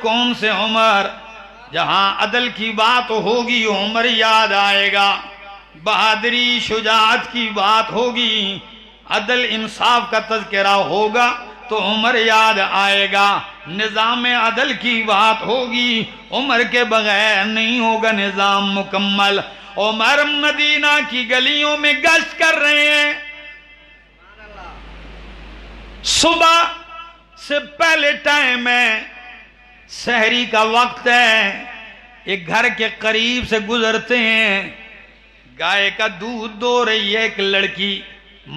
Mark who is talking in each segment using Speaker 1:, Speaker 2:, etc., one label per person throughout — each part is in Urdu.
Speaker 1: کون سے عمر؟ جہاں عدل کی بات ہوگی عمر یاد آئے گا، بہادری شجاعت کی بات ہوگی، عدل انصاف کا تذکرہ ہوگا تو عمر یاد آئے گا، نظام عدل کی بات ہوگی، عمر کے بغیر نہیں ہوگا نظام مکمل۔ عمر مدینہ کی گلیوں میں گشت کر رہے ہیں، صبح سے پہلے ٹائم ہے، سحری کا وقت ہے، ایک گھر کے قریب سے گزرتے ہیں، گائے کا دودھ دو رہی ہے ایک لڑکی،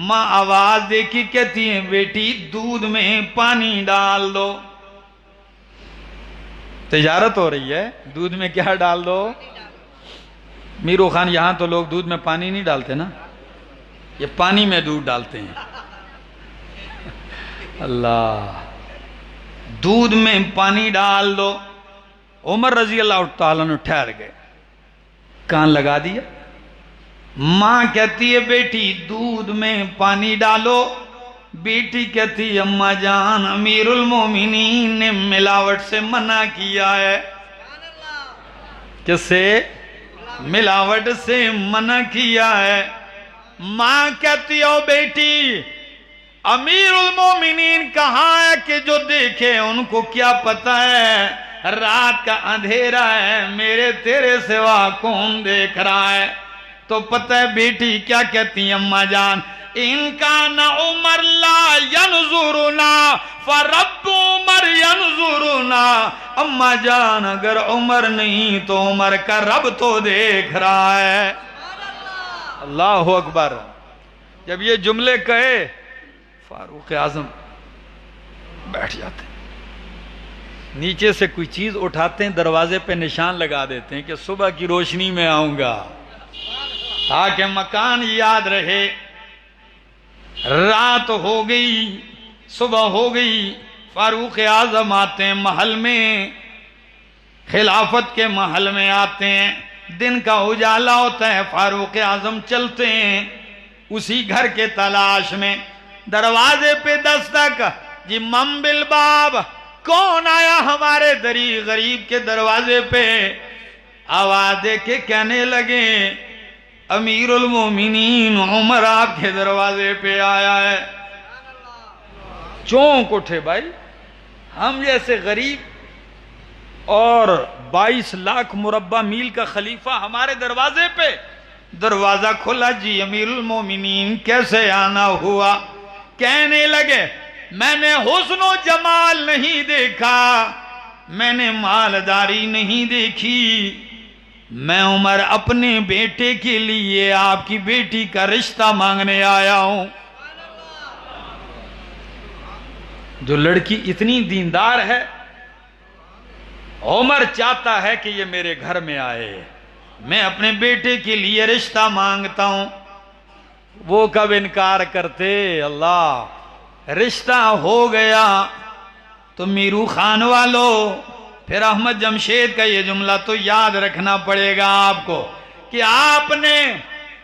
Speaker 1: ماں آواز دے کے کہتی ہے بیٹی دودھ میں پانی ڈال دو۔ تجارت ہو رہی ہے، دودھ میں کیا ڈال دو؟ میرو خان یہاں تو لوگ دودھ میں پانی نہیں ڈالتے نا، یہ پانی میں دودھ ڈالتے ہیں۔ اللہ، دودھ میں پانی ڈال دو۔ عمر رضی اللہ تعالیٰ نے ٹھہر گئے، کان لگا دیا، ماں کہتی ہے بیٹی دودھ میں پانی ڈالو، بیٹی کہتی ہے اماں جان امیر المومنین نے ملاوٹ سے منع کیا ہے۔ کس سے؟ ملاوٹ سے منع کیا ہے۔ ماں کہتی ہے بیٹی امیر المومنین کہاں ہے کہ جو دیکھے، ان کو کیا پتا ہے رات کا اندھیرا ہے، میرے تیرے سوا کون دیکھ رہا ہے؟ تو پتہ ہے بیٹی کیا کہتی ہیں اماں جان؟ ان کان عمر لا ینظرنا فرب عمر ینظرنا۔ اماں جان اگر عمر نہیں تو عمر کا رب تو دیکھ رہا ہے۔ اللہ اکبر۔ جب یہ جملے کہے فاروق اعظم بیٹھ جاتے ہیں، نیچے سے کوئی چیز اٹھاتے ہیں، دروازے پہ نشان لگا دیتے ہیں کہ صبح کی روشنی میں آؤں گا، تاکہ مکان یاد رہے۔ رات ہو گئی، صبح ہو گئی، فاروق اعظم آتے ہیں محل میں، خلافت کے محل میں آتے ہیں، دن کا اجالا ہوتا ہے، فاروق اعظم چلتے ہیں اسی گھر کے تلاش میں، دروازے پہ دستک، جی من بالباب، کون آیا ہمارے دری غریب کے دروازے پہ؟ آواز دے کے کہنے لگے امیر المومنین عمر آپ کے دروازے پہ آیا ہے۔ چونک اٹھے بھائی، ہم جیسے غریب اور 22 لاکھ مربع میل کا خلیفہ ہمارے دروازے پہ؟ دروازہ کھلا، جی امیر المومنین کیسے آنا ہوا؟ کہنے لگے میں نے حسن و جمال نہیں دیکھا، میں نے مالداری نہیں دیکھی، میں عمر اپنے بیٹے کے لیے آپ کی بیٹی کا رشتہ مانگنے آیا ہوں۔ جو لڑکی اتنی دیندار ہے، عمر چاہتا ہے کہ یہ میرے گھر میں آئے، میں اپنے بیٹے کے لیے رشتہ مانگتا ہوں۔ وہ کب انکار کرتے؟ اللہ، رشتہ ہو گیا تو میرو خان والو، پھر احمد جمشید کا یہ جملہ تو یاد رکھنا پڑے گا آپ کو کہ آپ نے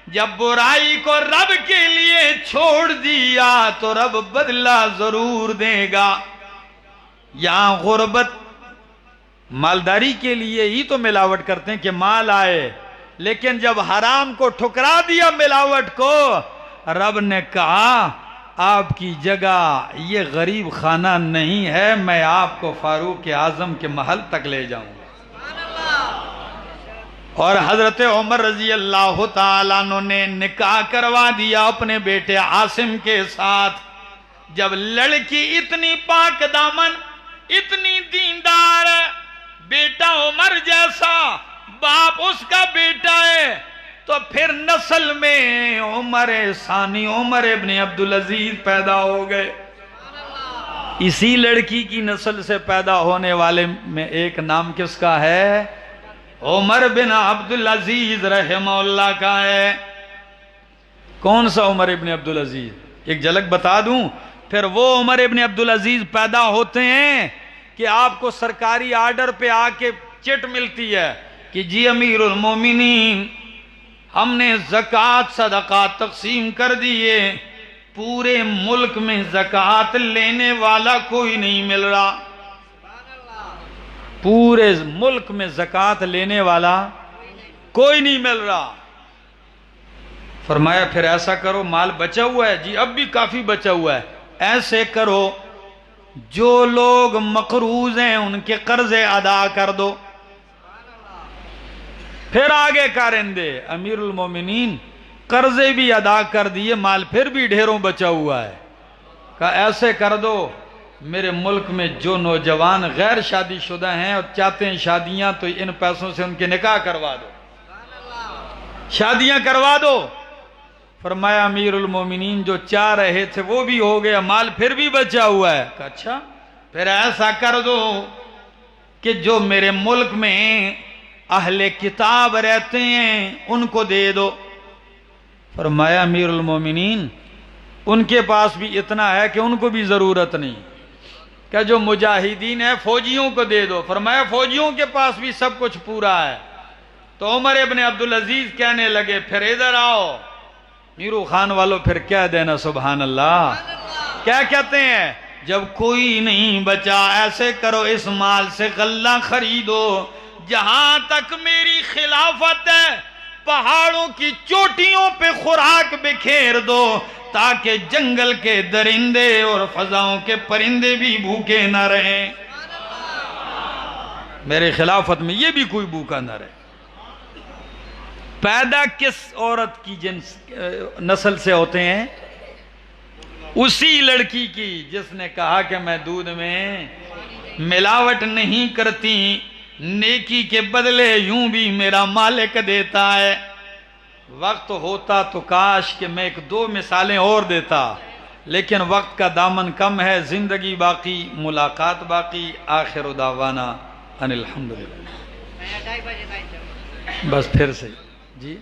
Speaker 1: جب برائی کو رب کے لیے چھوڑ دیا تو رب بدلہ ضرور دے گا۔ یہاں غربت مالداری کے لیے ہی تو ملاوٹ کرتے ہیں کہ مال آئے، لیکن جب حرام کو ٹھکرا دیا ملاوٹ کو، رب نے کہا آپ کی جگہ یہ غریب خانہ نہیں ہے، میں آپ کو فاروق اعظم کے محل تک لے جاؤں گا۔ اور حضرت عمر رضی اللہ تعالیٰ عنہ نے نکاح کروا دیا اپنے بیٹے عاصم کے ساتھ۔ جب لڑکی اتنی پاک دامن، اتنی دیندار ہے، بیٹا عمر جیسا، باپ اس کا بیٹا ہے، تو پھر نسل میں عمر ثانی، عمر ابن عبدالعزیز پیدا ہو گئے۔ اسی لڑکی کی نسل سے پیدا ہونے والے میں ایک نام کس کا ہے؟ عمر بن عبدالعزیز رحمہ اللہ کا ہے۔ کون سا عمر ابن عبدالعزیز؟ ایک جھلک بتا دوں، پھر وہ عمر ابن عبدالعزیز پیدا ہوتے ہیں کہ آپ کو سرکاری آرڈر پہ آ کے چٹ ملتی ہے کہ جی امیر المومنین ہم نے زکوٰۃ صدقات تقسیم کر دیے، پورے ملک میں زکوٰۃ لینے والا کوئی نہیں مل رہا۔ پورے ملک میں زکوٰۃ لینے والا کوئی نہیں مل رہا۔ فرمایا پھر ایسا کرو، مال بچا ہوا ہے؟ جی اب بھی کافی بچا ہوا ہے۔ ایسے کرو جو لوگ مقروض ہیں ان کے قرضے ادا کر دو۔ پھر آگے کارندے امیر المومنین قرضے بھی ادا کر دیے، مال پھر بھی ڈھیروں بچا ہوا ہے۔ کہا ایسے کر دو میرے ملک میں جو نوجوان غیر شادی شدہ ہیں اور چاہتے ہیں شادیاں تو ان پیسوں سے ان کے نکاح کروا دو، شادیاں کروا دو۔ فرمایا امیر المومنین جو چاہ رہے تھے وہ بھی ہو گیا، مال پھر بھی بچا ہوا ہے۔ کہا اچھا پھر ایسا کر دو کہ جو میرے ملک میں اہل کتاب رہتے ہیں ان کو دے دو۔ فرمایا امیر المومنین ان کے پاس بھی اتنا ہے کہ ان کو بھی ضرورت نہیں، کہ جو مجاہدین ہیں فوجیوں کو دے دو۔ فرمایا فوجیوں کے پاس بھی سب کچھ پورا ہے۔ تو عمر ابن عبدالعزیز کہنے لگے پھر ادھر آؤ۔ میرو خان والوں پھر کہہ دینا سبحان اللہ۔ کیا کہتے ہیں؟ جب کوئی نہیں بچا ایسے کرو اس مال سے غلہ خریدو، جہاں تک میری خلافت ہے پہاڑوں کی چوٹیوں پہ خوراک بکھیر دو تاکہ جنگل کے درندے اور فضاؤں کے پرندے بھی بھوکے نہ رہیں، میرے خلافت میں یہ بھی کوئی بھوکا نہ رہے۔ پیدا کس عورت کی جنس نسل سے ہوتے ہیں؟ اسی لڑکی کی جس نے کہا کہ میں دودھ میں ملاوٹ نہیں کرتی، نیکی کے بدلے یوں بھی میرا مالک دیتا ہے۔ وقت ہوتا تو کاش کہ میں ایک دو مثالیں اور دیتا، لیکن وقت کا دامن کم ہے، زندگی باقی ملاقات باقی۔ آخر دعوانا ان الحمدللہ۔ بس پھر سے جی